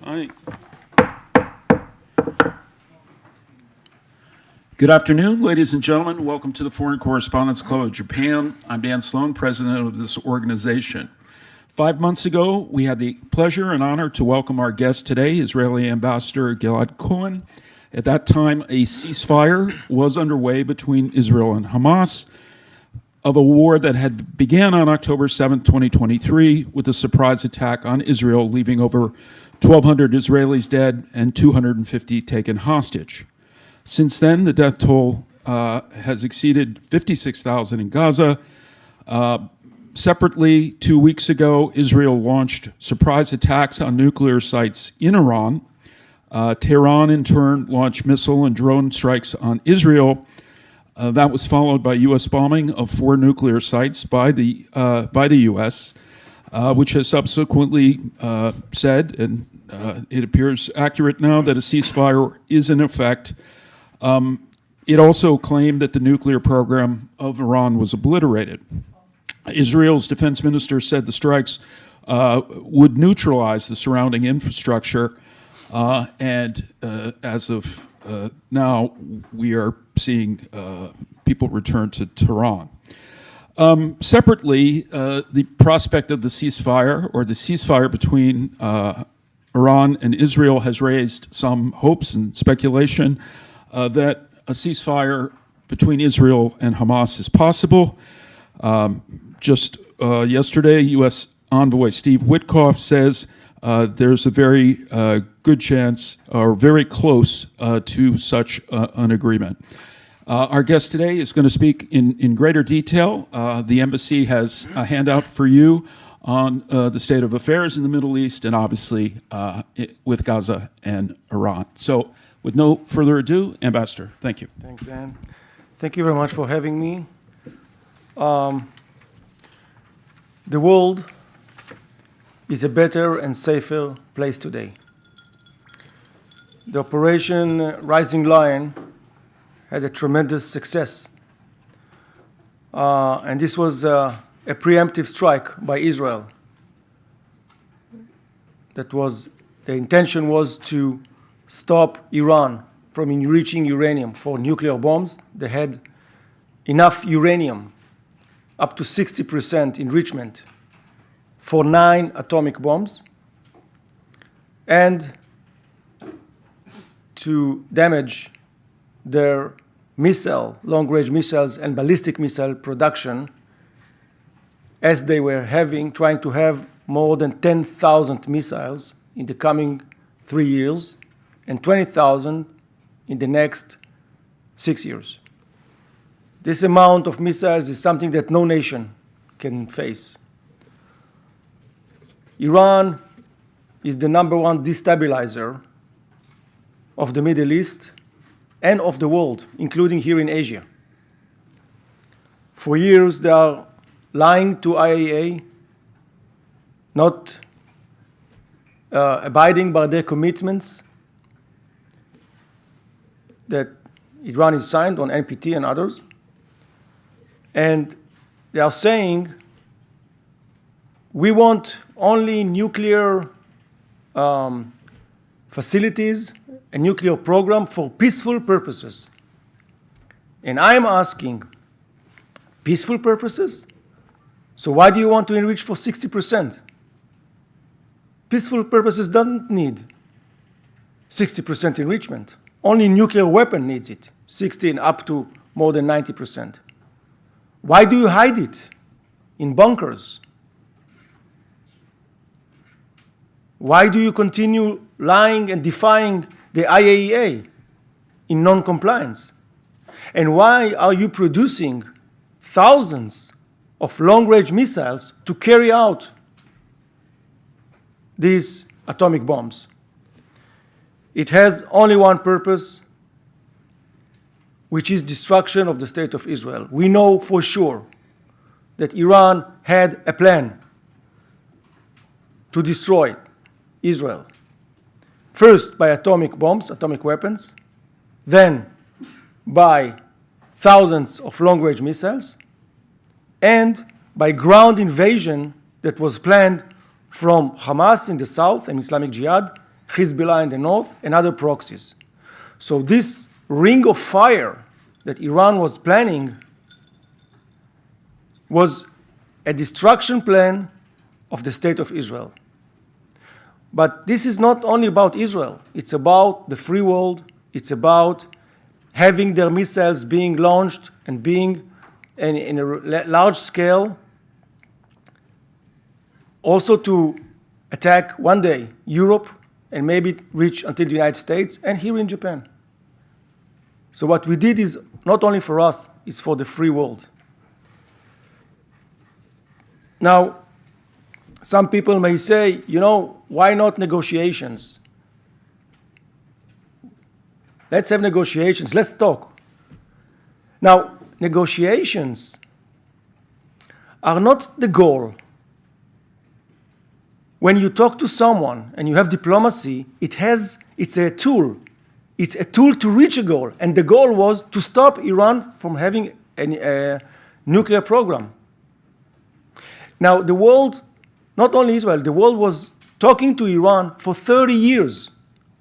Hi. Good afternoon, ladies and gentlemen. Welcome to the Foreign Correspondents Club of Japan. I'm Dan Sloan, president of this organization. 5 months ago, we had the pleasure and honor to welcome our guest today, Israeli Ambassador Gilad Cohen. At that time, a ceasefire was underway between Israel and Hamas of a war that had began on October 7, 2023, with a surprise attack on Israel, leaving over 1,200 Israelis dead and 250 taken hostage. Since then, the death toll has exceeded 56,000 in Gaza. Separately, 2 weeks ago, Israel launched surprise attacks on nuclear sites in Iran. Tehran, in turn, launched missile and drone strikes on Israel. That was followed by U.S. bombing of 4 nuclear sites by the U.S., which has subsequently said, and it appears accurate now, that a ceasefire is in effect. It also claimed that the nuclear program of Iran was obliterated. Israel's defense minister said the strikes would neutralize the surrounding infrastructure, and as of now, we are seeing people return to Tehran. Separately, the prospect of the ceasefire, or the ceasefire between Iran and Israel, has raised some hopes and speculation that a ceasefire between Israel and Hamas is possible. Just yesterday, U.S. Envoy Steve Witkoff says there's a very good chance, or very close to such an agreement. Our guest today is going to speak in greater detail. The embassy has a handout for you on the state of affairs in the Middle East, and obviously with Gaza and Iran. So with no further ado, Ambassador, thank you. Thanks, Dan. Thank you very much for having me. The world is a better and safer place today. The Operation Rising Lion had a tremendous success. And this was a preemptive strike by Israel. The intention was to stop Iran from enriching uranium for nuclear bombs. They had enough uranium, up to 60% enrichment, for 9 atomic bombs, and to damage their missile, long-range missiles and ballistic missile production, as they were trying to have more than 10,000 missiles in the coming 3 years, and 20,000 in the next 6 years. This amount of missiles is something that no nation can face. Iran is the #1 destabilizer of the Middle East and of the world, including here in Asia. For years, they are lying to IAEA, not abiding by their commitments that Iran has signed on NPT and others. And they are saying, we want only nuclear facilities, a nuclear program for peaceful purposes. And I'm asking, peaceful purposes? So why do you want to enrich for 60%? Peaceful purposes doesn't need 60% enrichment. Only nuclear weapon needs it, 60 and up to more than 90%. Why do you hide it in bunkers? Why do you continue lying and defying the IAEA in non-compliance? And why are you producing thousands of long-range missiles to carry out these atomic bombs? It has only one purpose, which is destruction of the state of Israel. We know for sure that Iran had a plan to destroy Israel. First by atomic bombs, atomic weapons, then by thousands of long-range missiles, and by ground invasion that was planned from Hamas in the south and Islamic Jihad, Hezbollah in the north, and other proxies. So this ring of fire that Iran was planning was a destruction plan of the state of Israel. But this is not only about Israel. It's about the free world. It's about having their missiles being launched and being in a large scale, also to attack one day Europe and maybe reach until the United States and here in Japan. So what we did is not only for us, it's for the free world. Now, some people may say, why not negotiations? Let's have negotiations. Let's talk. Now, negotiations are not the goal. When you talk to someone and you have diplomacy, it's a tool. It's a tool to reach a goal. And the goal was to stop Iran from having a nuclear program. Now, the world, not only Israel, the world was talking to Iran for 30 years,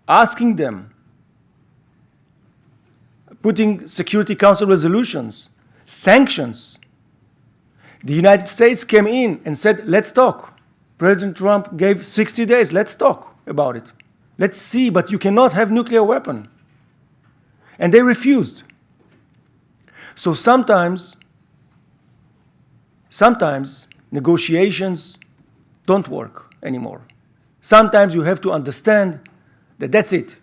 asking them, putting Security Council resolutions, sanctions. The United States came in and said, let's talk. President Trump gave 60 days, let's talk about it. Let's see, but you cannot have nuclear weapon. And they refused. So sometimes negotiations don't work anymore. Sometimes you have to understand that that's it.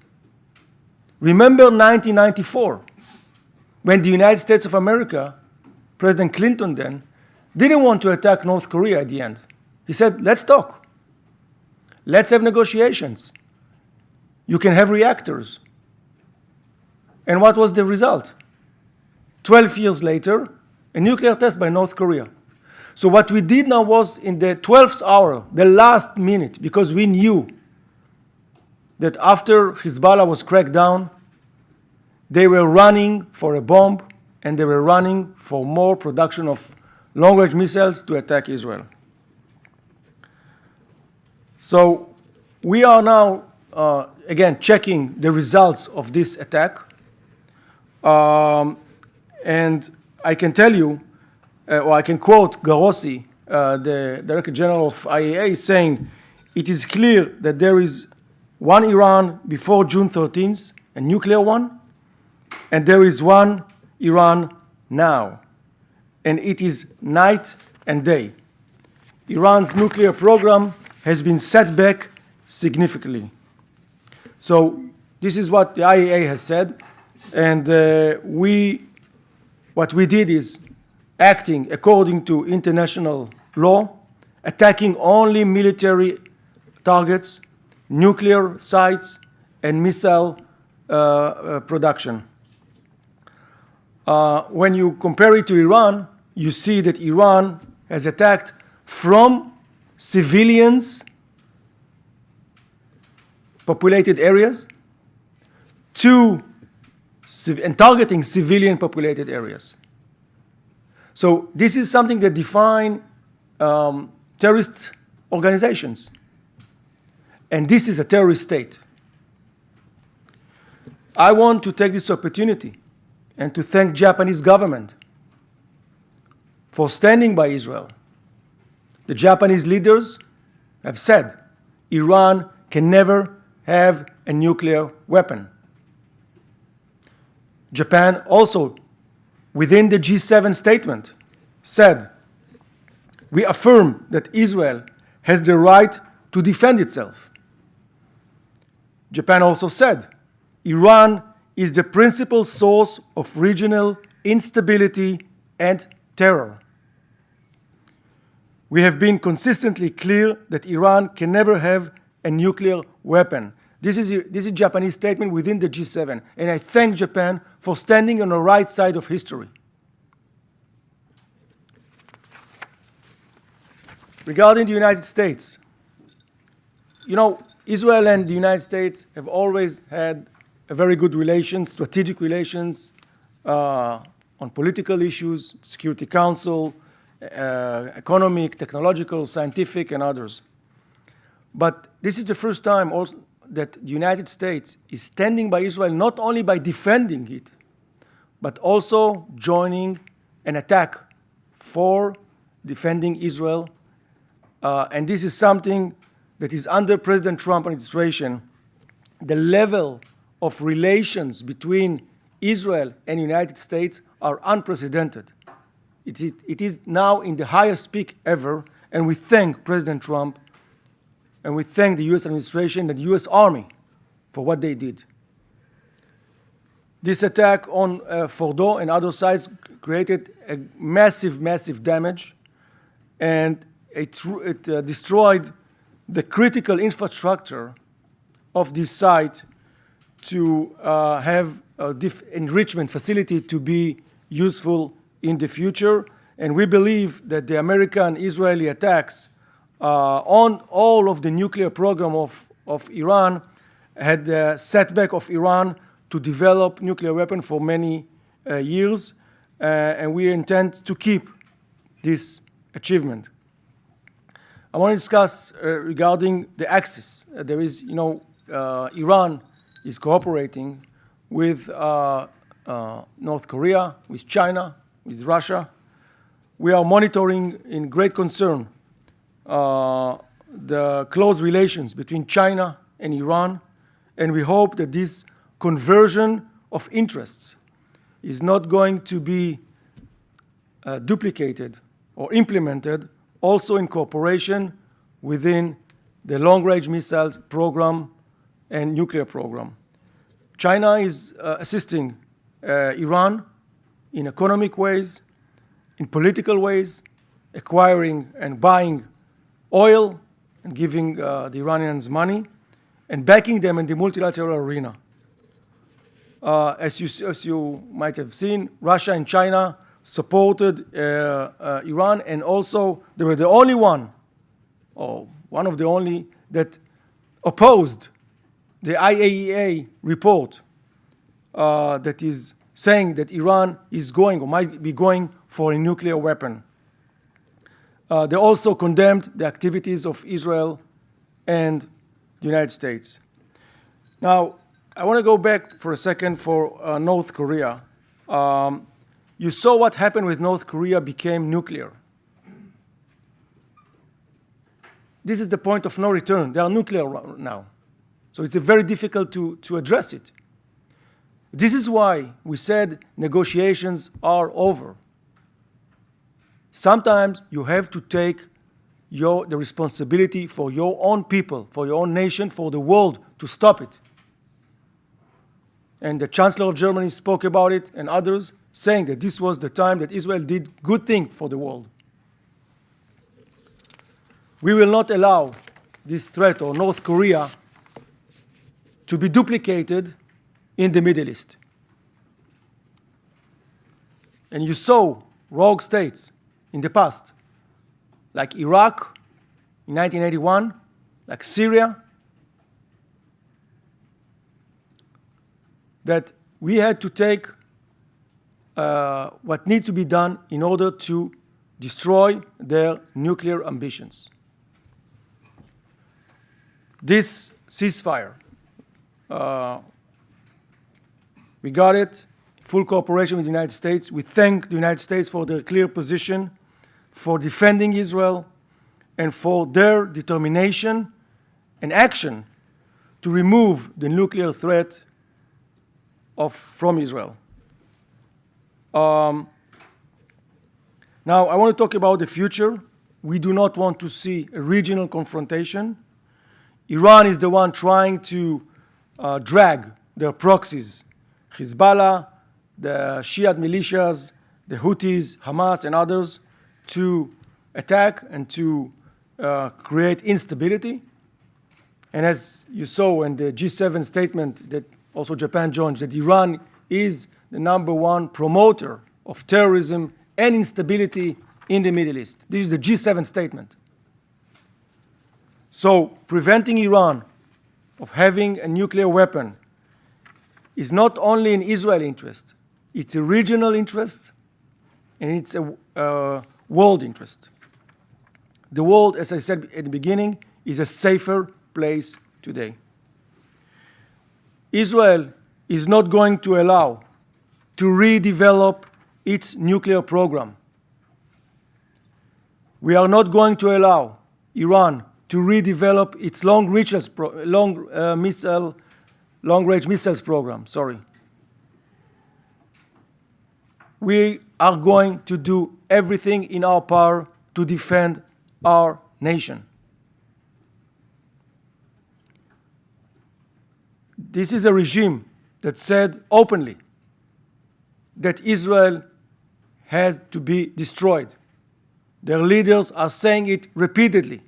Remember 1994, when the United States of America, President Clinton then, didn't want to attack North Korea at the end. He said, let's talk. Let's have negotiations. You can have reactors. And what was the result? 12 years later, a nuclear test by North Korea. So what we did now was in the 12th hour, the last minute, because we knew that after Hezbollah was cracked down, they were running for a bomb and they were running for more production of long-range missiles to attack Israel. So we are now, again, checking the results of this attack. And I can tell you, or I can quote Grossi, the Director General of IAEA, saying, it is clear that there is one Iran before June 13th, a nuclear one, and there is one Iran now. And it is night and day. Iran's nuclear program has been set back significantly. So this is what the IAEA has said. And what we did is acting according to international law, attacking only military targets, nuclear sites, and missile production. When you compare it to Iran, you see that Iran has attacked from civilians, populated areas, and targeting civilian populated areas. So this is something that defines terrorist organizations. And this is a terrorist state. I want to take this opportunity and to thank Japanese government for standing by Israel. The Japanese leaders have said Iran can never have a nuclear weapon. Japan also, within the G7 statement, said, we affirm that Israel has the right to defend itself. Japan also said, Iran is the principal source of regional instability and terror. We have been consistently clear that Iran can never have a nuclear weapon. This is a Japanese statement within the G7, and I thank Japan for standing on the right side of history. Regarding the United States, Israel and the United States have always had a very good relations, strategic relations on political issues, Security Council, economic, technological, scientific, and others. But this is the first time also that the United States is standing by Israel not only by defending it, but also joining an attack for defending Israel. And this is something that is under President Trump administration. The level of relations between Israel and the United States are unprecedented. It is now in the highest peak ever, and we thank President Trump and we thank the US administration and the US Army for what they did. This attack on Fordo and other sites created a massive, massive damage, and it destroyed the critical infrastructure of this site to have a enrichment facility to be useful in the future. And we believe that the American-Israeli attacks on all of the nuclear program of Iran had the setback of Iran to develop nuclear weapons for many years, and we intend to keep this achievement. I want to discuss regarding the axis. There is, Iran is cooperating with North Korea, with China, with Russia. We are monitoring in great concern the close relations between China and Iran, and we hope that this conversion of interests is not going to be duplicated or implemented also in cooperation within the long-range missiles program and nuclear program. China is assisting Iran in economic ways, in political ways, acquiring and buying oil and giving the Iranians money, and backing them in the multilateral arena. As you might have seen, Russia and China supported Iran, and also they were the only one, or one of the only, that opposed the IAEA report that is saying that Iran is going or might be going for a nuclear weapon. They also condemned the activities of Israel and the United States. Now, I want to go back for a second for North Korea. You saw what happened with North Korea became nuclear. This is the point of no return. They are nuclear now. So it's very difficult to address it. This is why we said negotiations are over. Sometimes you have to take the responsibility for your own people, for your own nation, for the world to stop it. And the Chancellor of Germany spoke about it, and others, saying that this was the time that Israel did good thing for the world. We will not allow this threat or North Korea to be duplicated in the Middle East. And you saw rogue states in the past, like Iraq in 1981, like Syria, that we had to take what needs to be done in order to destroy their nuclear ambitions. This ceasefire, we got it, full cooperation with the United States. We thank the United States for their clear position, for defending Israel, and for their determination and action to remove the nuclear threat from Israel. Now, I want to talk about the future. We do not want to see a regional confrontation. Iran is the one trying to drag their proxies, Hezbollah, the Shiite militias, the Houthis, Hamas, and others, to attack and to create instability. And as you saw in the G7 statement that also Japan joined, that Iran is the #1 promoter of terrorism and instability in the Middle East. This is the G7 statement. So preventing Iran of having a nuclear weapon is not only in Israel's interest, it's a regional interest, and it's a world interest. The world, as I said at the beginning, is a safer place today. Israel is not going to allow to redevelop its nuclear program. We are not going to allow Iran to redevelop its long-range missiles program. We are going to do everything in our power to defend our nation. This is a regime that said openly that Israel has to be destroyed. Their leaders are saying it repeatedly.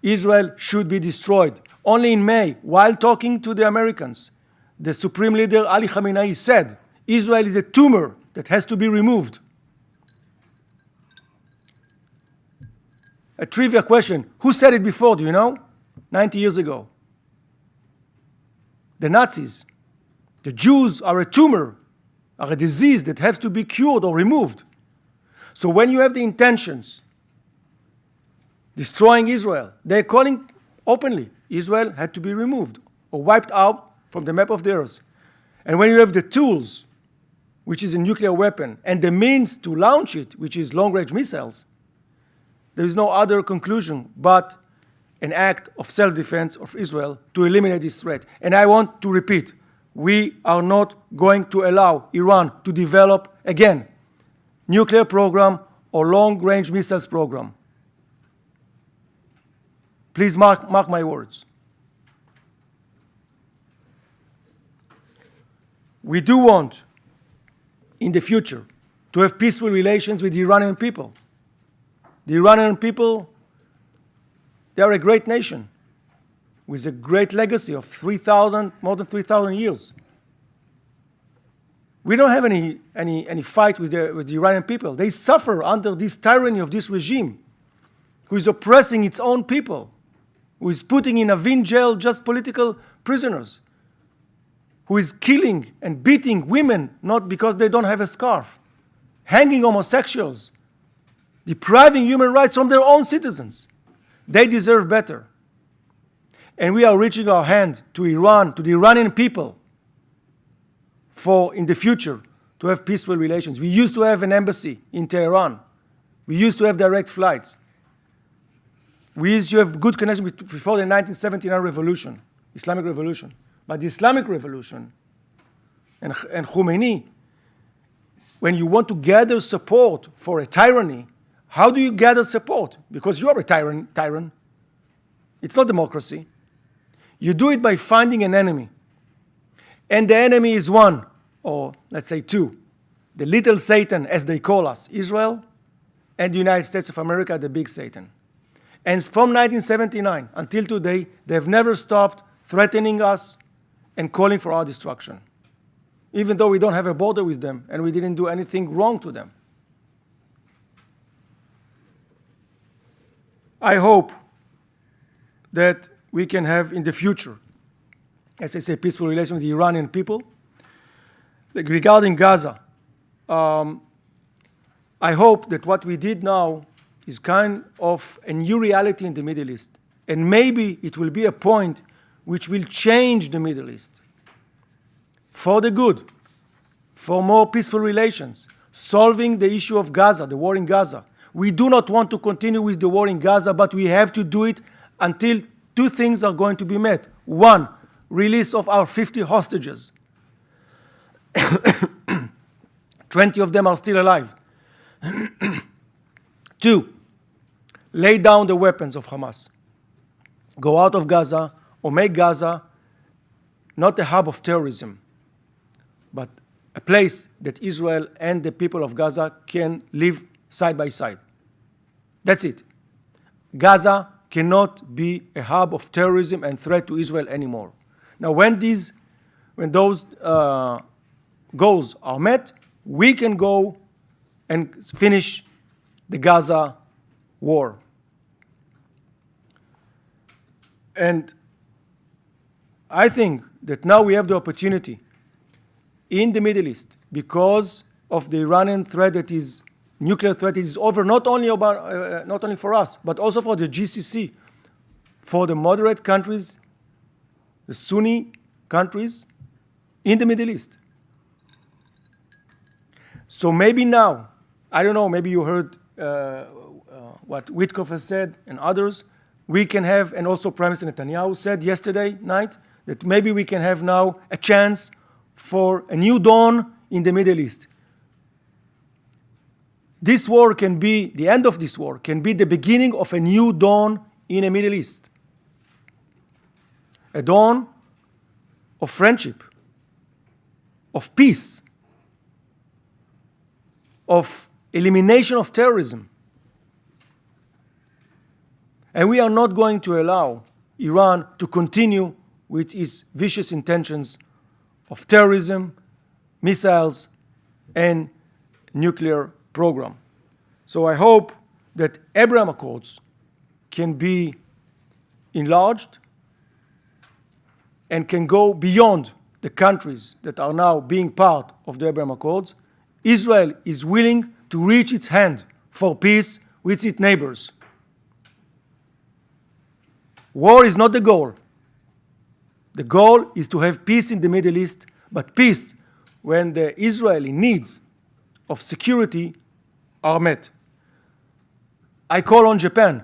Israel should be destroyed. Only in May, while talking to the Americans, the Supreme Leader Ali Khamenei said, Israel is a tumor that has to be removed. A trivia question, who said it before, do you know? 90 years ago. The Nazis. The Jews are a tumor, are a disease that has to be cured or removed. So when you have the intentions destroying Israel, they're calling openly, Israel had to be removed or wiped out from the map of the earth. And when you have the tools, which is a nuclear weapon, and the means to launch it, which is long-range missiles, there is no other conclusion but an act of self-defense of Israel to eliminate this threat. And I want to repeat, we are not going to allow Iran to develop, again, nuclear program or long-range missiles program. Please mark my words. We do want, in the future, to have peaceful relations with the Iranian people. The Iranian people, they are a great nation with a great legacy of more than 3,000 years. We don't have any fight with the Iranian people. They suffer under this tyranny of this regime, who is oppressing its own people, who is putting in Avin jail just political prisoners, who is killing and beating women not because they don't have a scarf, hanging homosexuals, depriving human rights from their own citizens. They deserve better. And we are reaching our hand to Iran, to the Iranian people, for in the future to have peaceful relations. We used to have an embassy in Tehran. We used to have direct flights. We used to have good connection before the 1979 revolution, Islamic revolution. But the Islamic revolution and Khomeini, when you want to gather support for a tyranny, how do you gather support? Because you are a tyrant. It's not democracy. You do it by finding an enemy. And the enemy is one, or let's say two. The little Satan, as they call us, Israel, and the United States of America, the big Satan. And from 1979 until today, they have never stopped threatening us and calling for our destruction, even though we don't have a border with them and we didn't do anything wrong to them. I hope that we can have in the future, as I say, peaceful relations with the Iranian people. Regarding Gaza, I hope that what we did now is kind of a new reality in the Middle East. And maybe it will be a point which will change the Middle East for the good, for more peaceful relations, solving the issue of Gaza, the war in Gaza. We do not want to continue with the war in Gaza, but we have to do it until two things are going to be met. One, release of our 50 hostages. 20 of them are still alive. Two, lay down the weapons of Hamas. Go out of Gaza or make Gaza not a hub of terrorism, but a place that Israel and the people of Gaza can live side by side. That's it. Gaza cannot be a hub of terrorism and threat to Israel anymore. Now, when those goals are met, we can go and finish the Gaza war. And I think that now we have the opportunity in the Middle East, because of the Iranian threat that is nuclear threat is over, not only for us, but also for the GCC, for the moderate countries, the Sunni countries in the Middle East. So maybe now, I don't know, maybe you heard what Witkoff has said and others, we can have, and also Prime Minister Netanyahu said yesterday night, that maybe we can have now a chance for a new dawn in the Middle East. This war can be, the end of this war, can be the beginning of a new dawn in the Middle East. A dawn of friendship, of peace, of elimination of terrorism. And we are not going to allow Iran to continue with its vicious intentions of terrorism, missiles, and nuclear program. So I hope that Abraham Accords can be enlarged and can go beyond the countries that are now being part of the Abraham Accords. Israel is willing to reach its hand for peace with its neighbors. War is not the goal. The goal is to have peace in the Middle East, but peace when the Israeli needs of security are met. I call on Japan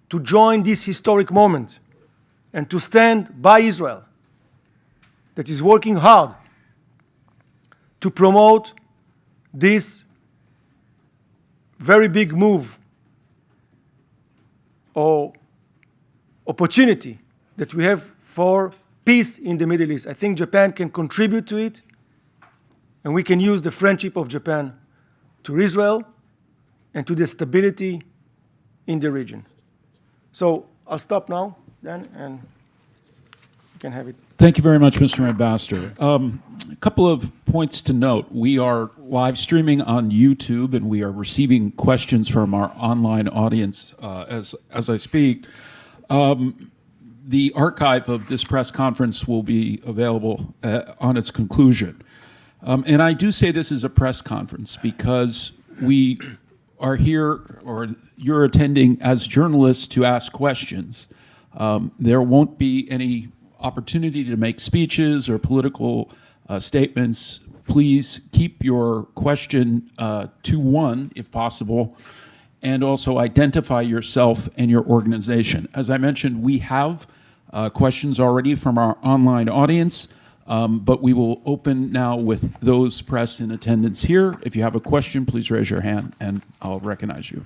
to join this historic moment and to stand by Israel that is working hard to promote this very big move or opportunity that we have for peace in the Middle East. I think Japan can contribute to it, and we can use the friendship of Japan to Israel and to the stability in the region. So I'll stop now, Dan, and you can have it. Thank you very much, Mr. Ambassador. A couple of points to note. We are live streaming on YouTube, and we are receiving questions from our online audience as I speak. The archive of this press conference will be available on its conclusion. And I do say this is a press conference because we are here, or you're attending as journalists to ask questions. There won't be any opportunity to make speeches or political statements. Please keep your question to one, if possible, and also identify yourself and your organization. As I mentioned, we have questions already from our online audience, but we will open now with those press in attendance here. If you have a question, please raise your hand and I'll recognize you.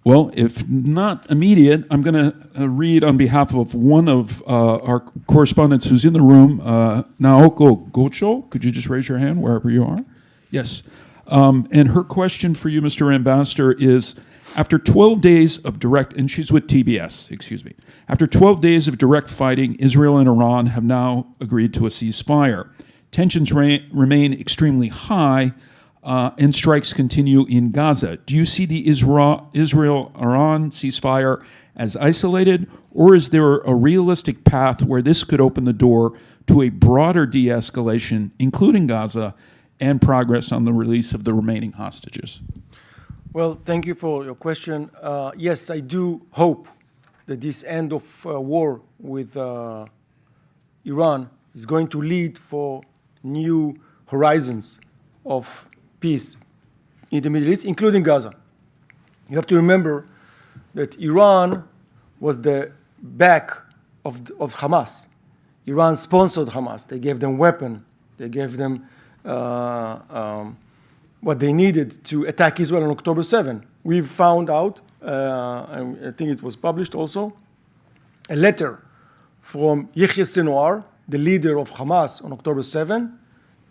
Well, if not immediate, I'm going to read on behalf of one of our correspondents who's in the room, Naoko Gocho. Could you just raise your hand wherever you are? Yes. And her question for you, Mr. Ambassador, is, after 12 days of direct, and she's with TBS, excuse me. After 12 days of direct fighting, Israel and Iran have now agreed to a ceasefire. Tensions remain extremely high, and strikes continue in Gaza. Do you see the Israel-Iran ceasefire as isolated, or is there a realistic path where this could open the door to a broader de-escalation, including Gaza, and progress on the release of the remaining hostages? Well, thank you for your question. Yes, I do hope that this end of war with Iran is going to lead for new horizons of peace in the Middle East, including Gaza. You have to remember that Iran was the back of Hamas. Iran sponsored Hamas. They gave them weapons. They gave them what they needed to attack Israel on October 7. We've found out, and I think it was published also, a letter from Yahya Sinwar, the leader of Hamas on October 7,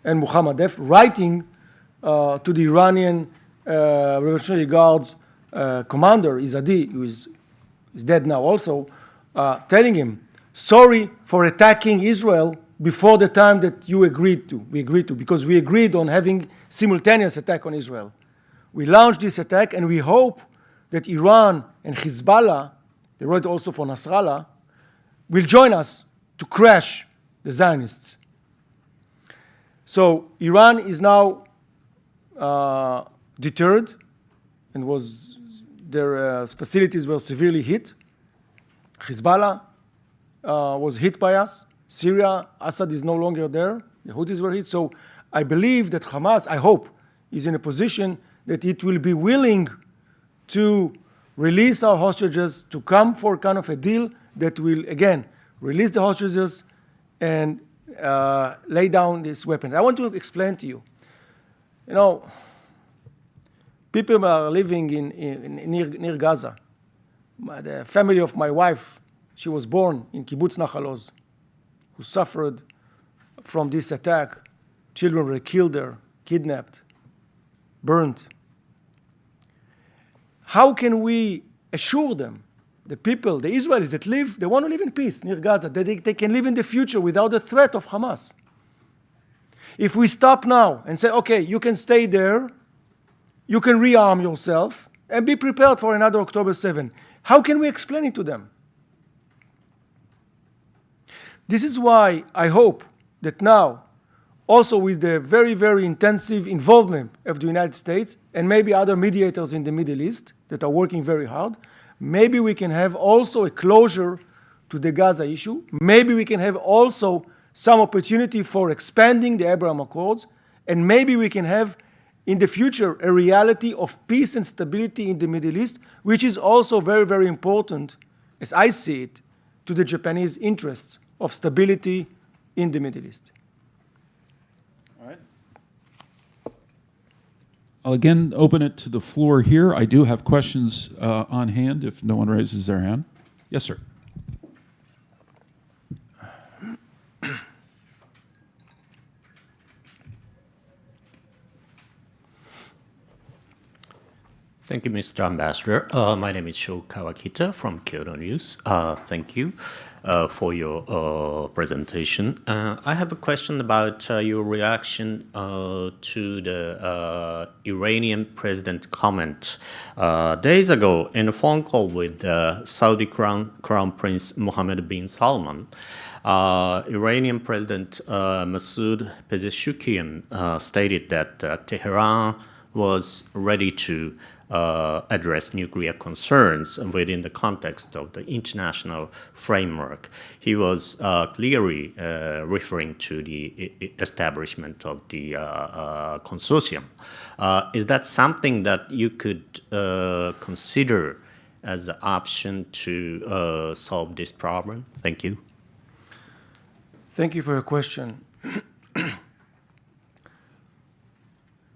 and Muhammad Def, writing to the Iranian Revolutionary Guards commander, Izadi, who is dead now also, telling him, sorry for attacking Israel before the time that we agreed to, because we agreed on having simultaneous attack on Israel. We launched this attack, and we hope that Iran and Hezbollah, they wrote also for Nasrallah, will join us to crash the Zionists. So Iran is now deterred, and their facilities were severely hit. Hezbollah was hit by us. Syria, Assad is no longer there. The Houthis were hit. So I believe that Hamas, I hope, is in a position that it will be willing to release our hostages, to come for kind of a deal that will, again, release the hostages and lay down these weapons. I want to explain to you, you know, people are living near Gaza. The family of my wife, she was born in Kibbutz Nahal Oz, who suffered from this attack. Children were killed there, kidnapped, burned. How can we assure them, the people, the Israelis that live, they want to live in peace near Gaza, that they can live in the future without the threat of Hamas? If we stop now and say, okay, you can stay there, you can rearm yourself, and be prepared for another October 7, how can we explain it to them? This is why I hope that now, also with the very, very intensive involvement of the United States and maybe other mediators in the Middle East that are working very hard, maybe we can have also a closure to the Gaza issue. Maybe we can have also some opportunity for expanding the Abraham Accords. And maybe we can have in the future a reality of peace and stability in the Middle East, which is also very, very important, as I see it, to the Japanese interests of stability in the Middle East. I'll again open it to the floor here. I do have questions on hand if no one raises their hand. Yes, sir. Thank you, Mr. Ambassador. My name is Sho Kawakita from Kyoto News. Thank you for your presentation. I have a question about your reaction to the Iranian president comment days ago in a phone call with Saudi Crown Prince Mohammed bin Salman. Iranian President Masoud Pezeshkian stated that Tehran was ready to address nuclear concerns within the context of the international framework. He was clearly referring to the establishment of the consortium. Is that something that you could consider as an option to solve this problem? Thank you. Thank you for your question.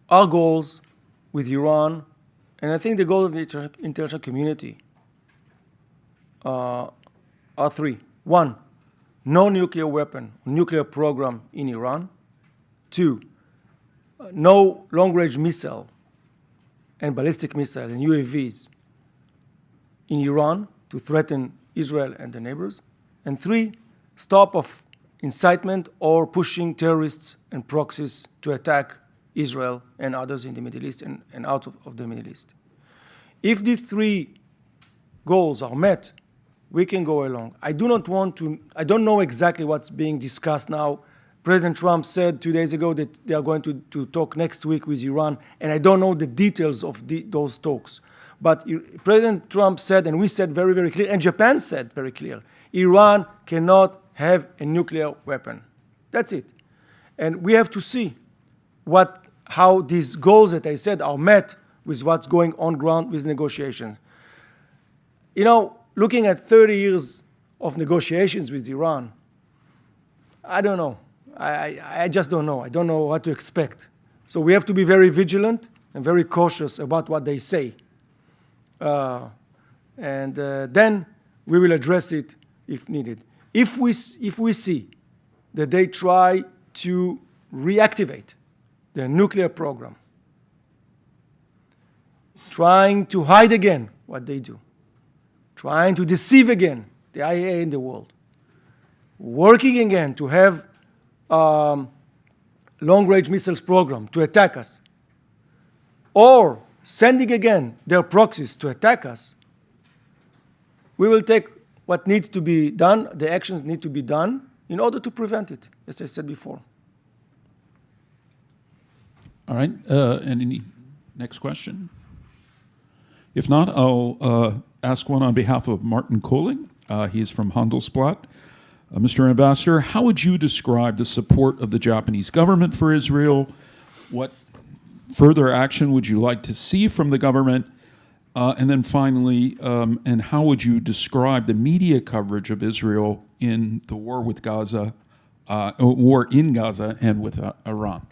Our goals with Iran, and I think the goal of the international community, are three. One, no nuclear weapon, nuclear program in Iran. Two, no long-range missile and ballistic missiles and UAVs in Iran to threaten Israel and the neighbors. And three, stop of incitement or pushing terrorists and proxies to attack Israel and others in the Middle East and out of the Middle East. If these three goals are met, we can go along. I don't know exactly what's being discussed now. President Trump said 2 days ago that they are going to talk next week with Iran, and I don't know the details of those talks. But President Trump said, and we said very, very clear, and Japan said very clear, Iran cannot have a nuclear weapon. That's it. And we have to see how these goals that I said are met with what's going on ground with negotiations. You know, looking at 30 years of negotiations with Iran, I don't know. I just don't know. I don't know what to expect. So we have to be very vigilant and very cautious about what they say. And then we will address it if needed. If we see that they try to reactivate the nuclear program, trying to hide again what they do, trying to deceive again the IAEA in the world, working again to have long-range missiles program to attack us, or sending again their proxies to attack us, we will take what needs to be done, the actions need to be done in order to prevent it, as I said before. All right. Any next question? If not, I'll ask one on behalf of Martin Kohling. He's from Handelsblatt. Mr. Ambassador, how would you describe the support of the Japanese government for Israel? What further action would you like to see from the government? And then finally, and how would you describe the media coverage of Israel in the war with Gaza, war in Gaza and with Iran?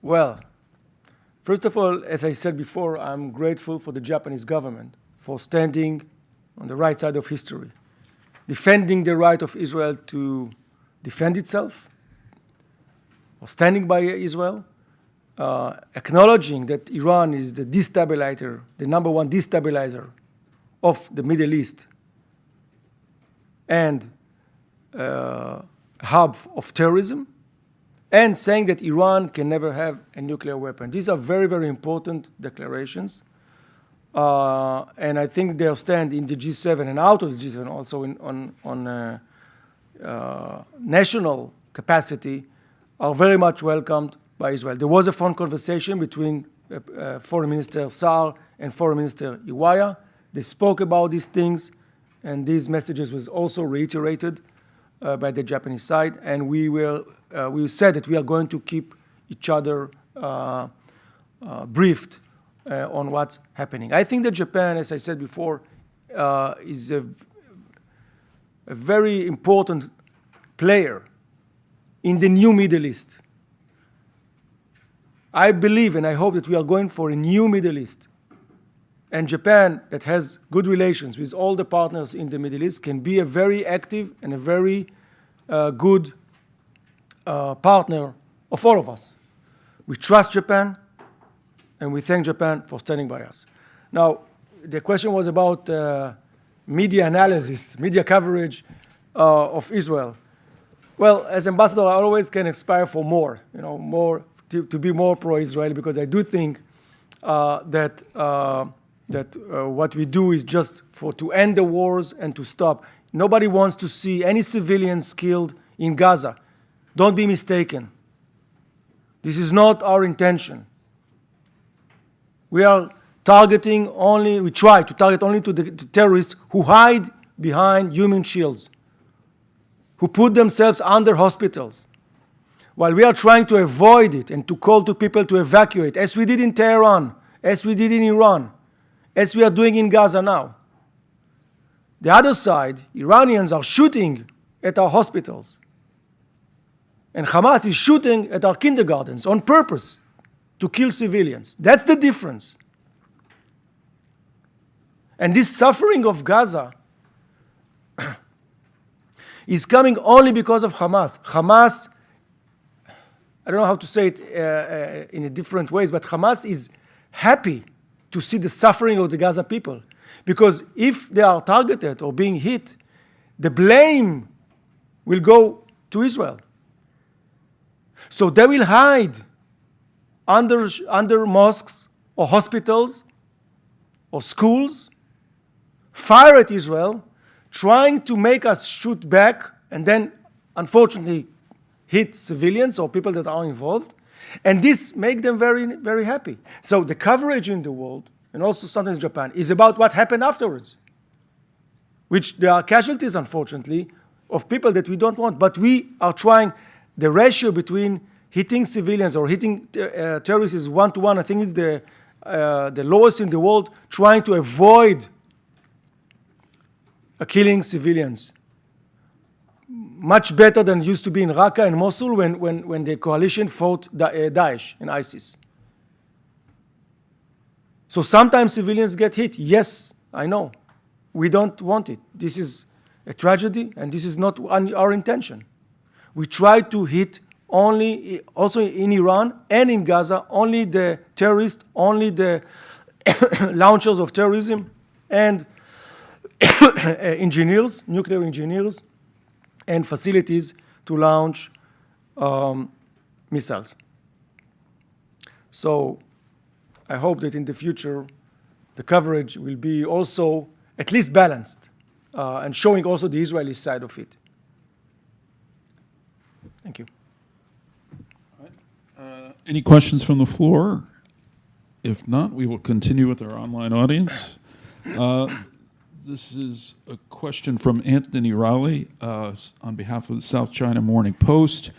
Well, first of all, as I said before, I'm grateful for the Japanese government for standing on the right side of history, defending the right of Israel to defend itself, or standing by Israel, acknowledging that Iran is the destabilizer, the number one destabilizer of the Middle East, and hub of terrorism, and saying that Iran can never have a nuclear weapon. These are very, very important declarations. And I think their stand in the G7 and out of the G7 also on national capacity are very much welcomed by Israel. There was a phone conversation between Foreign Minister Saar and Foreign Minister Iwaya. They spoke about these things, and these messages was also reiterated by the Japanese side. And we said that we are going to keep each other briefed on what's happening. I think that Japan, as I said before, is a very important player in the new Middle East. I believe and I hope that we are going for a new Middle East. And Japan, that has good relations with all the partners in the Middle East, can be a very active and a very good partner of all of us. We trust Japan, and we thank Japan for standing by us. Now, the question was about media analysis, media coverage of Israel. Well, as ambassador, I always can aspire for more, to be more pro-Israeli, because I do think that what we do is just to end the wars and to stop. Nobody wants to see any civilians killed in Gaza. Don't be mistaken. This is not our intention. We try to target only to the terrorists who hide behind human shields, who put themselves under hospitals, while we are trying to avoid it and to call to people to evacuate, as we did in Tehran, as we did in Iran, as we are doing in Gaza now. The other side, Iranians are shooting at our hospitals, and Hamas is shooting at our kindergartens on purpose to kill civilians. That's the difference. And this suffering of Gaza is coming only because of Hamas. Hamas, I don't know how to say it in a different ways, but Hamas is happy to see the suffering of the Gaza people. Because if they are targeted or being hit, the blame will go to Israel. So they will hide under mosques or hospitals or schools, fire at Israel, trying to make us shoot back, and then, unfortunately, hit civilians or people that are involved. And this makes them very, very happy. So the coverage in the world, and also sometimes Japan, is about what happened afterwards, which there are casualties, unfortunately, of people that we don't want. But we are trying, the ratio between hitting civilians or hitting terrorists is 1-to-1. I think it's the lowest in the world, trying to avoid killing civilians. Much better than it used to be in Raqqa and Mosul when the coalition fought Daesh and ISIS. So sometimes civilians get hit. Yes, I know. We don't want it. This is a tragedy, and this is not our intention. We try to hit only, also in Iran and in Gaza, only the terrorists, only the launchers of terrorism, and engineers, nuclear engineers, and facilities to launch missiles. So I hope that in the future, the coverage will be also at least balanced and showing also the Israeli side of it. Thank you. Any questions from the floor? If not, we will continue with our online audience. This is a question from Anthony Riley on behalf of the South China Morning Post.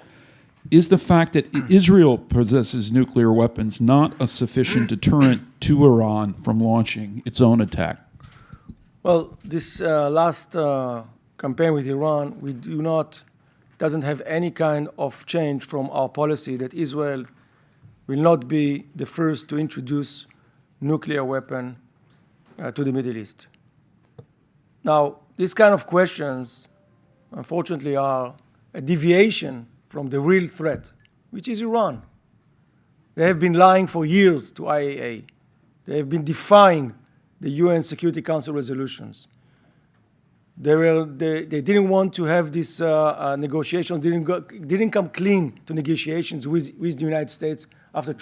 Is the fact that Israel possesses nuclear weapons not a sufficient deterrent to Iran from launching its own attack? Well, this last campaign with Iran, doesn't have any kind of change from our policy that Israel will not be the first to introduce nuclear weapon to the Middle East. Now, these kind of questions, unfortunately, are a deviation from the real threat, which is Iran. They have been lying for years to IAEA. They have been defying the UN Security Council resolutions. They didn't want to have this negotiation, didn't come clean to negotiations with the United States after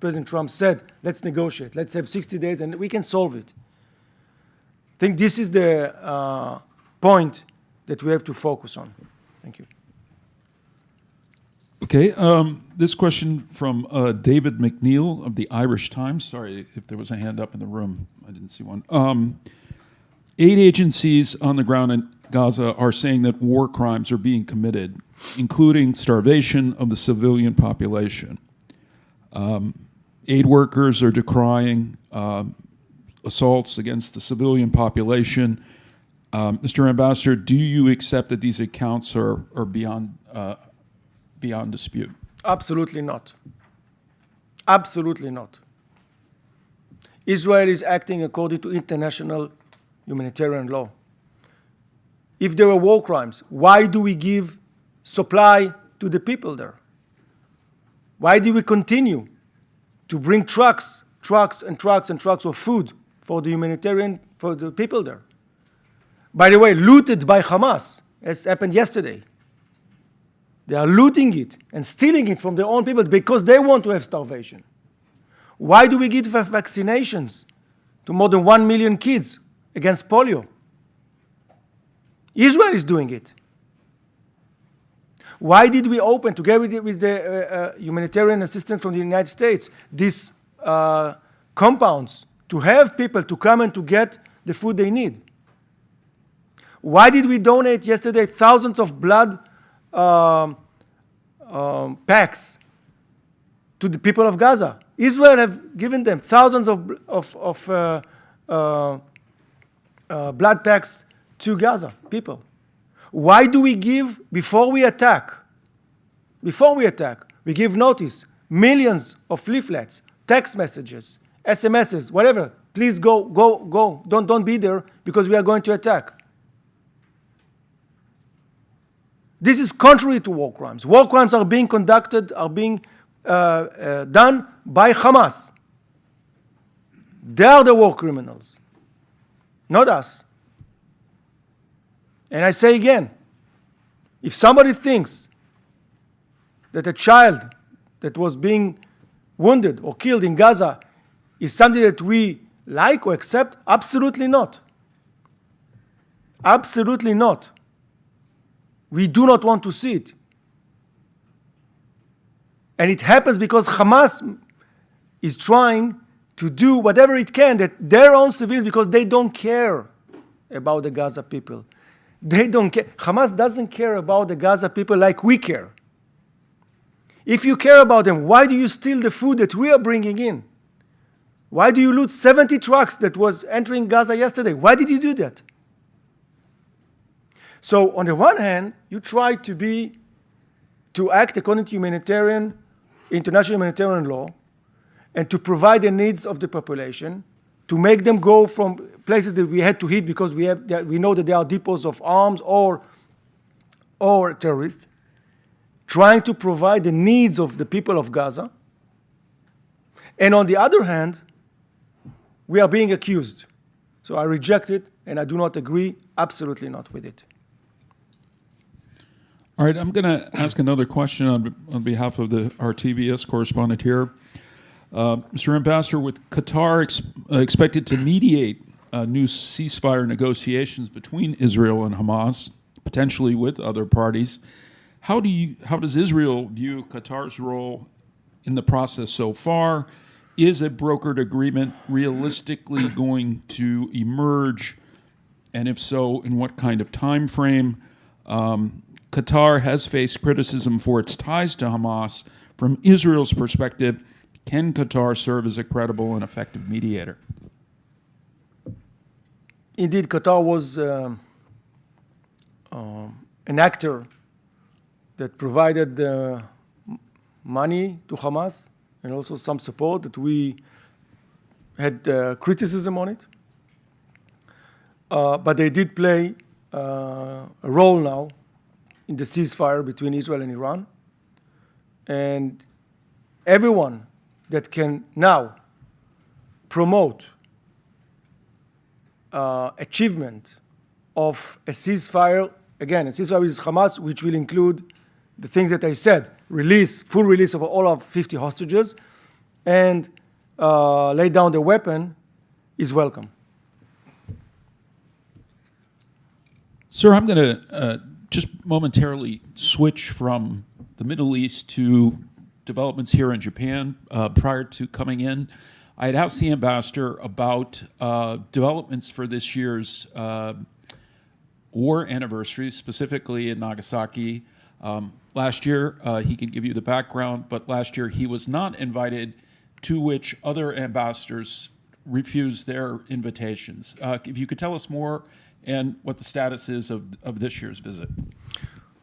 President Trump said, let's negotiate, let's have 60 days and we can solve it. I think this is the point that we have to focus on. Thank you. Okay, this question from David McNeil of the Irish Times. Sorry if there was a hand up in the room. I didn't see one. Aid agencies on the ground in Gaza are saying that war crimes are being committed, including starvation of the civilian population. Aid workers are decrying assaults against the civilian population. Mr. Ambassador, do you accept that these accounts are beyond dispute? Absolutely not. Absolutely not. Israel is acting according to international humanitarian law. If there are war crimes, why do we give supply to the people there? Why do we continue to bring trucks of food for the people there? By the way, looted by Hamas, as happened yesterday. They are looting it and stealing it from their own people because they want to have starvation. Why do we give vaccinations to more than 1 million kids against polio? Israel is doing it. Why did we open, together with the humanitarian assistance from the United States, these compounds to have people to come and to get the food they need? Why did we donate yesterday thousands of blood packs to the people of Gaza? Israel have given them thousands of blood packs to Gaza people. Why do we give, before we attack, we give notice, millions of leaflets, text messages, SMSs, whatever. Please go. Don't be there because we are going to attack. This is contrary to war crimes. War crimes are being conducted, are being done by Hamas. They are the war criminals, not us. And I say again, if somebody thinks that a child that was being wounded or killed in Gaza is something that we like or accept, absolutely not. Absolutely not. We do not want to see it. And it happens because Hamas is trying to do whatever it can that their own civilians, because they don't care about the Gaza people. They don't care. Hamas doesn't care about the Gaza people like we care. If you care about them, why do you steal the food that we are bringing in? Why do you loot 70 trucks that was entering Gaza yesterday? Why did you do that? So on the one hand, you try to act according to international humanitarian law, and to provide the needs of the population, to make them go from places that we had to hit because we know that there are depots of arms or terrorists, trying to provide the needs of the people of Gaza. And on the other hand, we are being accused. So I reject it, and I do not agree, absolutely not with it. All right, I'm going to ask another question on behalf of our TBS correspondent here. Mr. Ambassador, with Qatar expected to mediate new ceasefire negotiations between Israel and Hamas, potentially with other parties, how does Israel view Qatar's role in the process so far? Is a brokered agreement realistically going to emerge And if so, in what kind of time frame? Qatar has faced criticism for its ties to Hamas. From Israel's perspective, can Qatar serve as a credible and effective mediator? Indeed, Qatar was an actor that provided money to Hamas and also some support that we had criticism on it. But they did play a role now in the ceasefire between Israel and Iran. And everyone that can now promote achievement of a ceasefire, again, a ceasefire with Hamas, which will include the things that I said, full release of all of 50 hostages, and lay down the weapon, is welcome. Sir, I'm going to just momentarily switch from the Middle East to developments here in Japan. Prior to coming in, I had asked the ambassador about developments for this year's war anniversary, specifically in Nagasaki. Last year, he can give you the background, but last year he was not invited, to which other ambassadors refused their invitations. If you could tell us more and what the status is of this year's visit.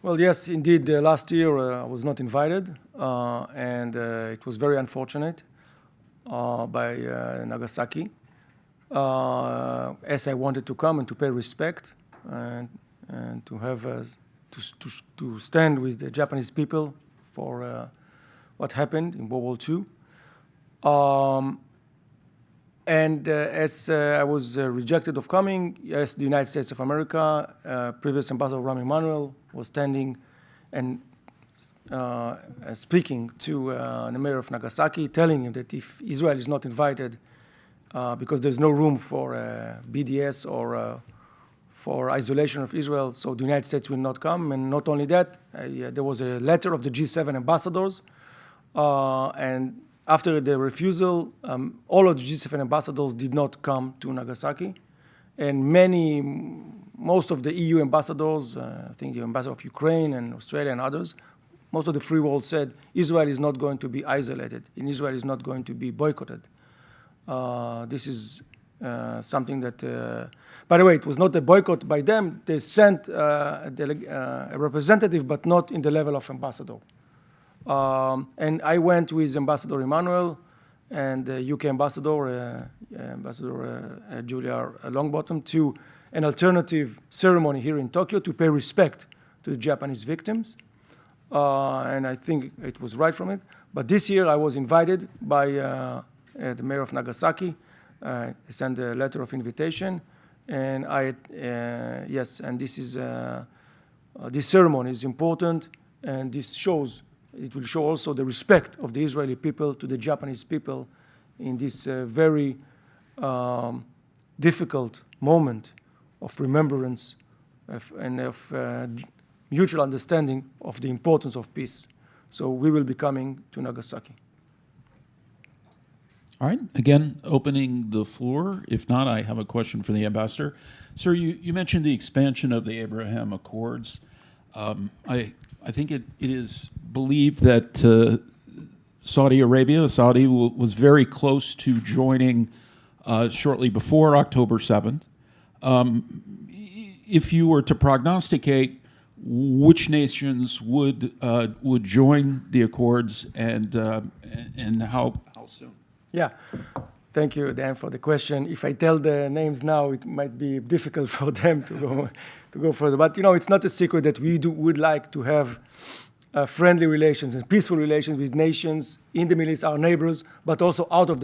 Well, yes, indeed. Last year I was not invited, and it was very unfortunate by Nagasaki, as I wanted to come and to pay respect and to have to stand with the Japanese people for what happened in World War II. And as I was rejected of coming, yes, the United States of America, previous Ambassador Rahm Emanuel was standing and speaking to the mayor of Nagasaki, telling him that if Israel is not invited, because there's no room for BDS or for isolation of Israel, so the United States will not come. And not only that, there was a letter of the G7 ambassadors, and after the refusal, all of the G7 ambassadors did not come to Nagasaki. And most of the EU ambassadors, I think the ambassador of Ukraine and Australia and others, most of the free world said Israel is not going to be isolated and Israel is not going to be boycotted. This is something that, by the way, it was not a boycott by them. They sent a representative, but not in the level of ambassador. And I went with Ambassador Emmanuel and the UK Ambassador, Julia Longbottom, to an alternative ceremony here in Tokyo to pay respect to the Japanese victims. And I think it was right from it. But this year I was invited by the mayor of Nagasaki. He sent a letter of invitation. And yes, and this ceremony is important, and it will show also the respect of the Israeli people to the Japanese people in this very difficult moment of remembrance and of mutual understanding of the importance of peace. So we will be coming to Nagasaki. All right. Again, opening the floor. If not, I have a question for the ambassador. Sir, you mentioned the expansion of the Abraham Accords. I think it is believed that Saudi was very close to joining shortly before October 7th. If you were to prognosticate which nations would join the accords and how soon? Yeah. Thank you, Dan, for the question. If I tell the names now, it might be difficult for them to go further. But it's not a secret that we would like to have friendly relations and peaceful relations with nations in the Middle East, our neighbors, but also out of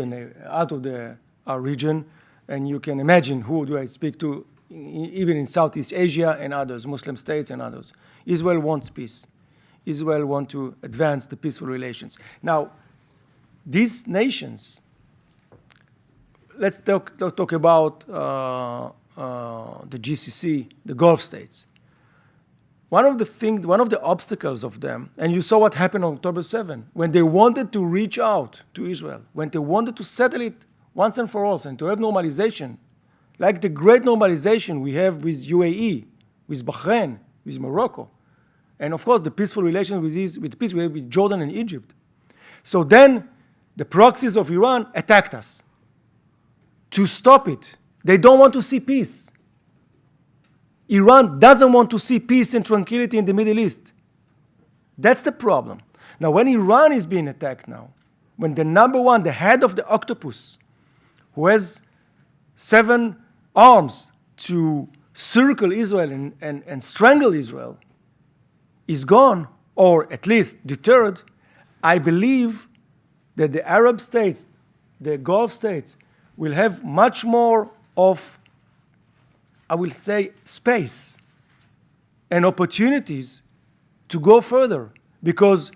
our region. And you can imagine who do I speak to, even in Southeast Asia and others, Muslim states and others. Israel wants peace. Israel wants to advance the peaceful relations. Now, these nations, let's talk about the GCC, the Gulf states. One of the obstacles of them, and you saw what happened on October 7, when they wanted to reach out to Israel, when they wanted to settle it once and for all and to have normalization like the great normalization we have with UAE, with Bahrain, with Morocco, and of course the peaceful relations with peace we have with Jordan and Egypt. So then the proxies of Iran attacked us. To stop it, they don't want to see peace. Iran doesn't want to see peace and tranquility in the Middle East. That's the problem. Now, when Iran is being attacked now, when the number one, the head of the octopus, who has 7 arms to circle Israel and strangle Israel, is gone, or at least deterred, I believe that the Arab states, the Gulf states, will have much more of, I will say, space and opportunities to go further, because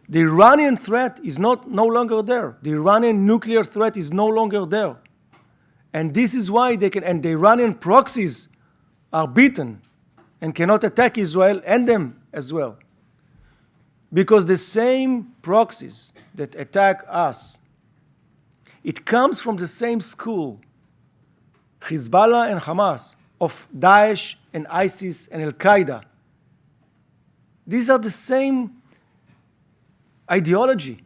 the Iranian threat is no longer there. The Iranian nuclear threat is no longer there. And this is why they can, and the Iranian proxies are beaten and cannot attack Israel and them as well. Because the same proxies that attack us, it comes from the same school, Hezbollah and Hamas, of Daesh and ISIS and Al-Qaeda. These are the same ideology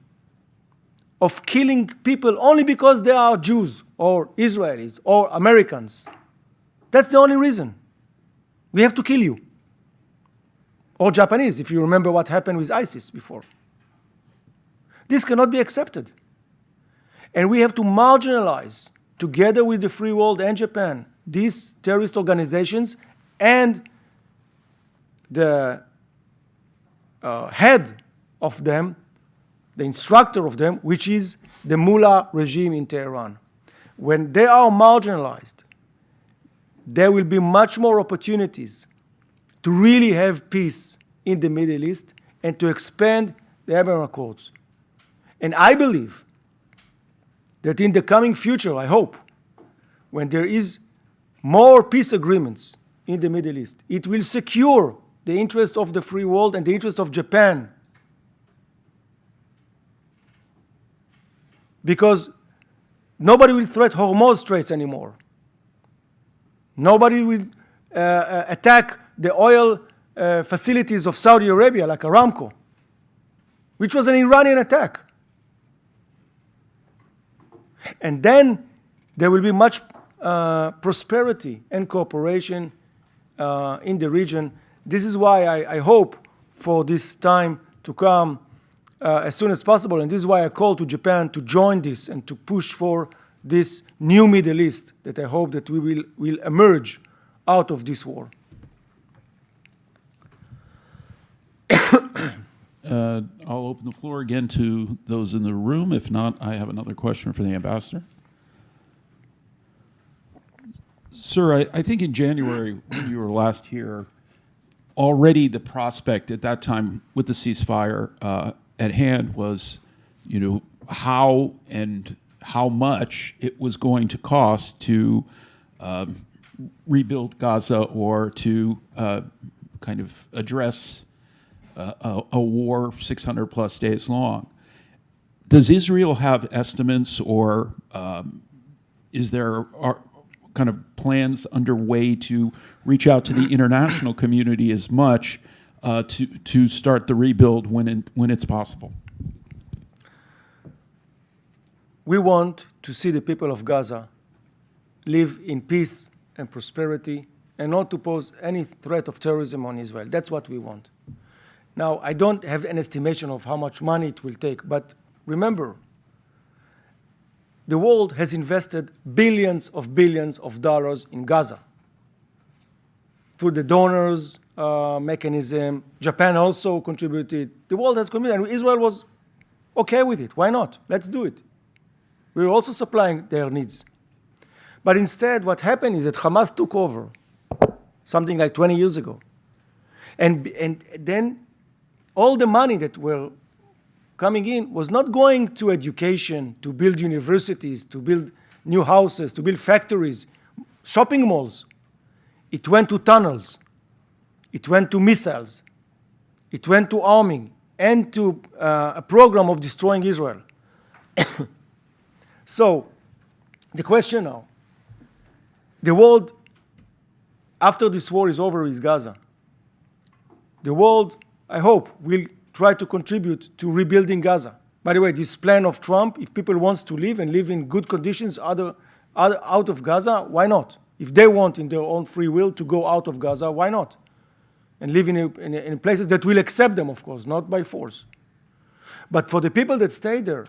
of killing people only because they are Jews or Israelis or Americans. That's the only reason. We have to kill you. Or Japanese, if you remember what happened with ISIS before. This cannot be accepted. And we have to marginalize, together with the free world and Japan, these terrorist organizations and the head of them, the instructor of them, which is the mullah regime in Tehran. When they are marginalized, there will be much more opportunities to really have peace in the Middle East and to expand the Abraham Accords. And I believe that in the coming future, I hope, when there is more peace agreements in the Middle East, it will secure the interest of the free world and the interest of Japan. Because nobody will threat Hormuz Straits anymore. Nobody will attack the oil facilities of Saudi Arabia like Aramco, which was an Iranian attack. And then there will be much prosperity and cooperation in the region. This is why I hope for this time to come as soon as possible, and this is why I call to Japan to join this and to push for this new Middle East that I hope that we will emerge out of this war. I'll open the floor again to those in the room. If not, I have another question for the ambassador. Sir, I think in January, when you were last here, already the prospect at that time with the ceasefire at hand was, how and how much it was going to cost to rebuild Gaza or to kind of address a war 600 plus days long. Does Israel have estimates, or is there kind of plans underway to reach out to the international community as much to start the rebuild when it's possible? We want to see the people of Gaza live in peace and prosperity and not to pose any threat of terrorism on Israel. That's what we want. Now, I don't have an estimation of how much money it will take, but remember, the world has invested billions of dollars in Gaza through the donors mechanism. Japan also contributed. The world has contributed, and Israel was okay with it. Why not? Let's do it. We were also supplying their needs. But instead, what happened is that Hamas took over something like 20 years ago. And then all the money that were coming in was not going to education, to build universities, to build new houses, to build factories, shopping malls. It went to tunnels. It went to missiles. It went to arming and to a program of destroying Israel. So the question now, the world, after this war is over with Gaza, the world, I hope, will try to contribute to rebuilding Gaza. By the way, this plan of Trump, if people want to live and live in good conditions out of Gaza, why not? If they want in their own free will to go out of Gaza, why not? And live in places that will accept them, of course, not by force. But for the people that stay there,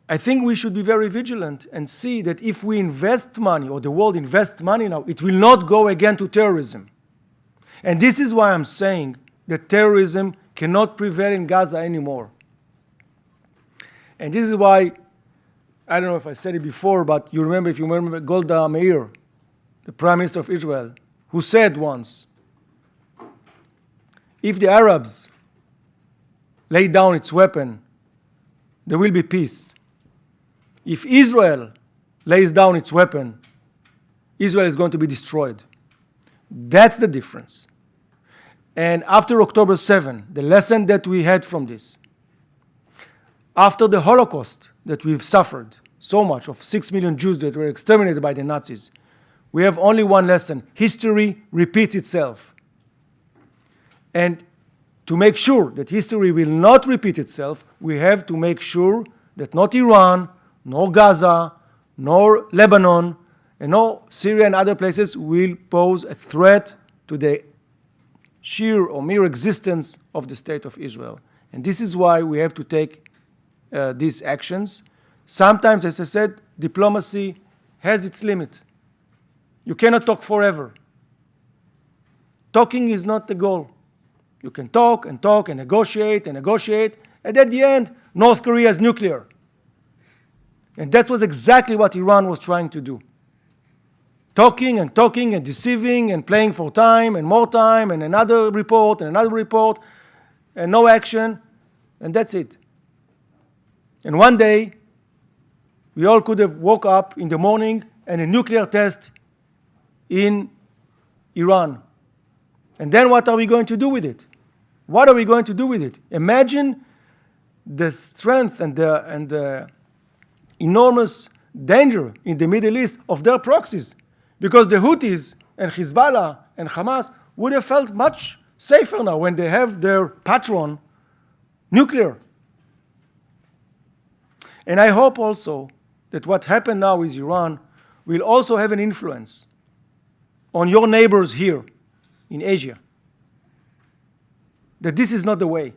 I think we should be very vigilant and see that if we invest money, or the world invests money now, it will not go again to terrorism. And this is why I'm saying that terrorism cannot prevail in Gaza anymore. And this is why, I don't know if I said it before, but if you remember Golda Meir, the Prime Minister of Israel, who said once, if the Arabs lay down its weapon, there will be peace. If Israel lays down its weapon, Israel is going to be destroyed. That's the difference. And after October 7, the lesson that we had from this, after the Holocaust that we've suffered so much, of 6 million Jews that were exterminated by the Nazis, we have only one lesson: history repeats itself. And to make sure that history will not repeat itself, we have to make sure that not Iran, nor Gaza, nor Lebanon, and nor Syria and other places will pose a threat to the sheer or mere existence of the state of Israel. And this is why we have to take these actions. Sometimes, as I said, diplomacy has its limit. You cannot talk forever. Talking is not the goal. You can talk and talk and negotiate, and at the end, North Korea is nuclear. And that was exactly what Iran was trying to do. Talking and deceiving and playing for time and more time and another report and no action, and that's it. And one day, we all could have woke up in the morning and a nuclear test in Iran. And then what are we going to do with it? What are we going to do with it? Imagine the strength and the enormous danger in the Middle East of their proxies. Because the Houthis and Hezbollah and Hamas would have felt much safer now when they have their patron nuclear. And I hope also that what happened now with Iran will also have an influence on your neighbors here in Asia. That this is not the way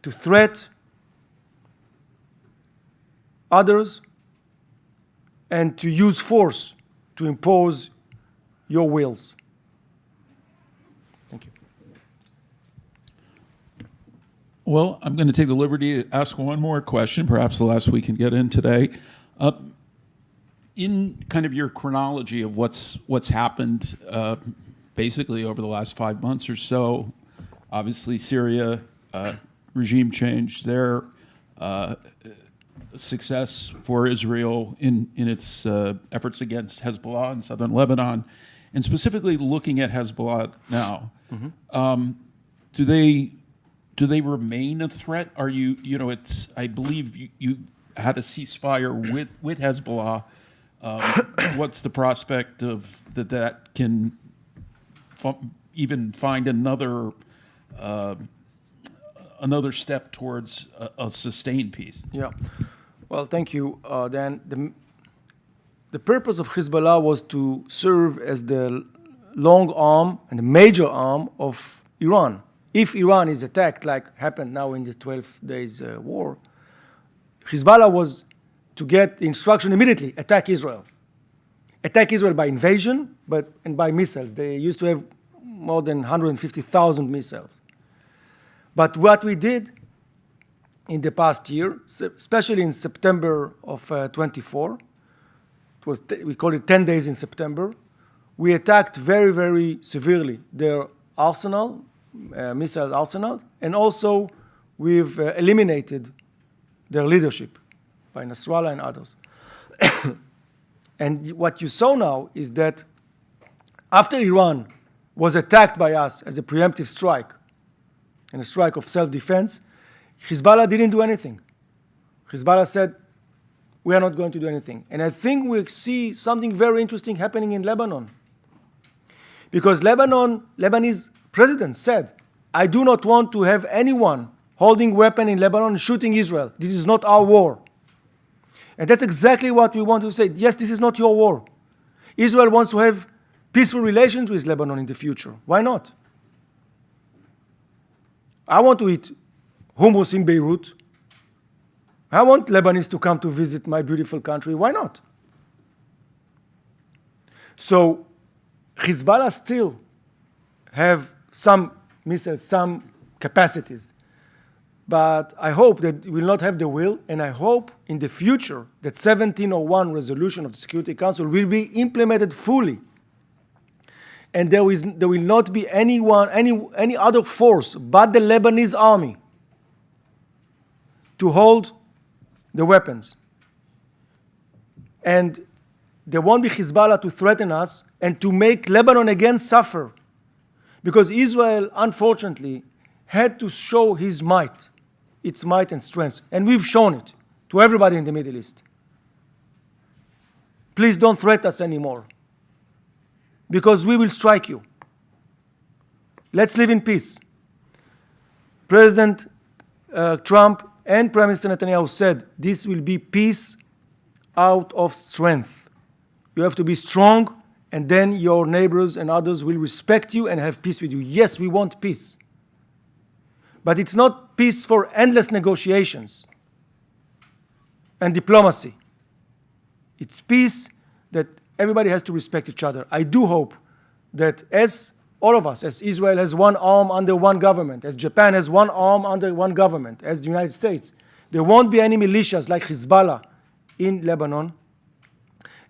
to threat others and to use force to impose your wills. Thank you. Well, I'm going to take the liberty to ask one more question, perhaps the last we can get in today. In kind of your chronology of what's happened basically over the last 5 months or so, obviously Syria, regime change there, success for Israel in its efforts against Hezbollah in southern Lebanon, and specifically looking at Hezbollah now. Mm-hmm. Do they remain a threat? Are it's, I believe you had a ceasefire with Hezbollah. What's the prospect of that can even find another step towards a sustained peace? Yeah. Well, thank you, Dan. The purpose of Hezbollah was to serve as the long arm and the major arm of Iran. If Iran is attacked, like happened now in the 12 days war, Hezbollah was to get the instruction immediately: attack Israel. Attack Israel by invasion, and by missiles. They used to have more than 150,000 missiles. But what we did in the past year, especially in September of 24, we call it 10 days in September, we attacked very, very severely their arsenal, missile arsenal, and also we've eliminated their leadership by Nasrallah and others. And what you saw now is that after Iran was attacked by us as a preemptive strike, and a strike of self-defense, Hezbollah didn't do anything. Hezbollah said, we are not going to do anything. And I think we see something very interesting happening in Lebanon. Because Lebanese president said, I do not want to have anyone holding weapon in Lebanon and shooting Israel. This is not our war. And that's exactly what we want to say. Yes, this is not your war. Israel wants to have peaceful relations with Lebanon in the future. Why not? I want to eat hummus in Beirut. I want Lebanese to come to visit my beautiful country. Why not? So Hezbollah still have some missiles, some capacities. But I hope that we will not have the will, and I hope in the future that 1701 resolution of the Security Council will be implemented fully. And there will not be any other force but the Lebanese army to hold the weapons. And there won't be Hezbollah to threaten us and to make Lebanon again suffer. Because Israel, unfortunately, had to show its might and strength. And we've shown it to everybody in the Middle East. Please don't threaten us anymore, because we will strike you. Let's live in peace. President Trump and Prime Minister Netanyahu said this will be peace out of strength. You have to be strong, and then your neighbors and others will respect you and have peace with you. Yes, we want peace. But it's not peace for endless negotiations and diplomacy. It's peace that everybody has to respect each other. I do hope that as all of us, as Israel has one arm under one government, as Japan has one arm under one government, as the United States, there won't be any militias like Hezbollah in Lebanon.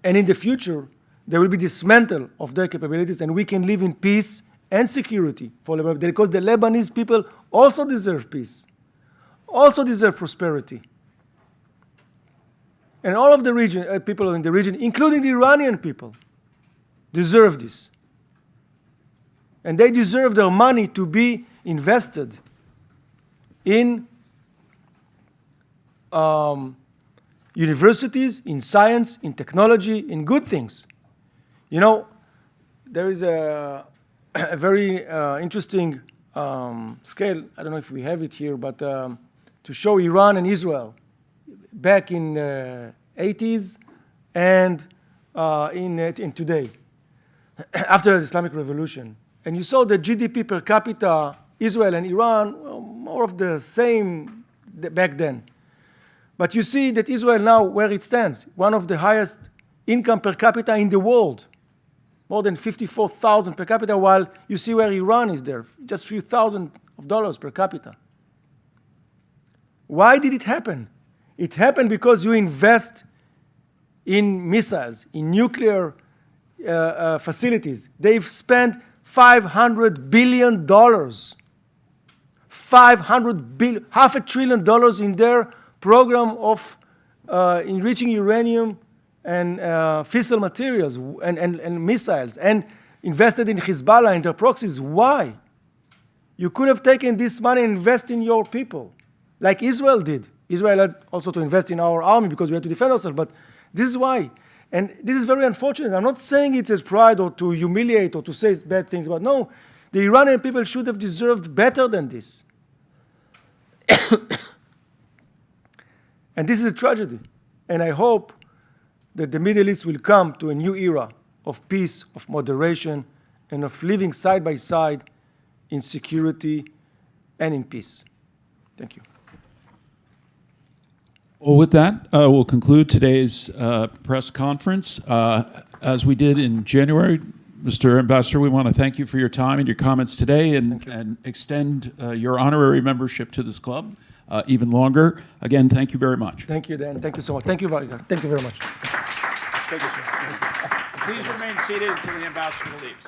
And in the future, there will be dismantle of their capabilities, and we can live in peace and security for Lebanon, because the Lebanese people also deserve peace, also deserve prosperity. And all of the region, people in the region, including the Iranian people, deserve this. And they deserve their money to be invested in universities, in science, in technology, in good things. You know, there is a very interesting scale. I don't know if we have it here, but to show Iran and Israel back in the 80s and in today, after the Islamic Revolution. And you saw the GDP per capita, Israel and Iran, well, more of the same back then. But you see that Israel now, where it stands, one of the highest income per capita in the world, more than $54,000 per capita, while you see where Iran is there, just a few $1,000s per capita. Why did it happen? It happened because you invest in missiles, in nuclear facilities. They've spent $500 billion, $500 billion, $500 billion in their program of enriching uranium and fissile materials and missiles, and invested in Hezbollah and their proxies. Why? You could have taken this money and invest in your people, like Israel did. Israel had also to invest in our army because we had to defend ourselves, but this is why. And this is very unfortunate. I'm not saying it's as pride or to humiliate or to say bad things, but no, the Iranian people should have deserved better than this. And this is a tragedy. And I hope that the Middle East will come to a new era of peace, of moderation, and of living side by side in security and in peace. Thank you. Well, with that, we'll conclude today's press conference. As we did in January, Mr. Ambassador, we want to thank you for your time and your comments today, and extend your honorary membership to this club even longer. Again, thank you very much. Thank you, Dan. Thank you so much. Thank you very much. Thank you very much. Please remain seated until the ambassador leaves.